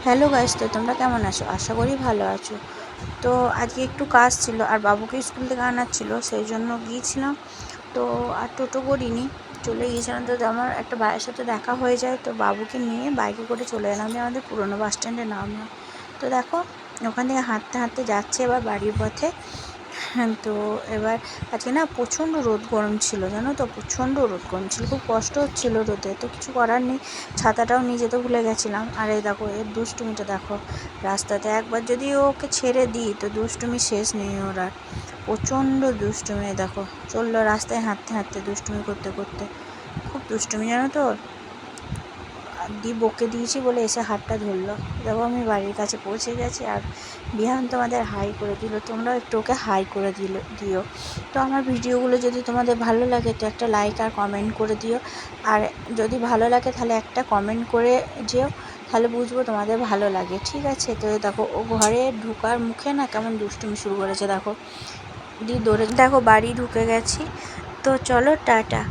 Hello guys, তো তোমরা কেমন আছো? আশা করি ভালো আছো। তো আজকে একটু কাজ ছিল আর বাবুকে স্কুল থেকে আনার ছিল, সেই জন্য গিয়েছিলাম। তো আর টোটো করিনি, চলে গিয়েছিলাম। তো আমার একটা ভাইয়ের সাথে দেখা হয়ে যায়, তো বাবুকে নিয়ে বাইকে করে চলে এলাম। আমি আমাদের পুরনো বাস স্ট্যান্ডে নামলাম। তো দেখো, ওখান থেকে হাঁটতে হাঁটতে যাচ্ছে এবার বাড়ির পথে। হ্যাঁ, তো এবার আজকে না প্রচণ্ড রোদ গরম ছিল, জানো তো, প্রচণ্ড রোদ গরম ছিল, খুব কষ্ট হচ্ছিলো রোদে। তো কিছু করার নেই, ছাতাটাও নিয়ে যেতে ভুলে গেছিলাম। আর এই দেখো এর দুষ্টুমিটা দেখো, রাস্তাতে একবার যদি ওকে ছেড়ে দিই তো দুষ্টুমি শেষ নেই ওর আর। প্রচণ্ড দুষ্টুমি, দেখো চললো রাস্তায় হাঁটতে হাঁটতে দুষ্টুমি করতে করতে, খুব দুষ্টুমি জানো তো। বকে দিয়েছি বলে এসে হাতটা ধরলো। দেখো আমি বাড়ির কাছে পৌঁছে গেছি আর বিহান তোমাদের হাই করে দিল। তোমরাও একটু ওকে হাই করে দিও। তো আমার ভিডিওগুলো যদি তোমাদের ভালো লাগে তো একটা লাইক আর কমেন্ট করে দিও। আর যদি ভালো লাগে তাহলে একটা কমেন্ট করে যেও, তাহলে বুঝবো তোমাদের ভালো লাগে, ঠিক আছে? তো দেখো ও ঘরে ঢোকার মুখে না কেমন দুষ্টুমি শুরু করেছে, দেখো দৌড়ে, দেখো বাড়ি ঢুকে গেছি। তো চলো টাটা।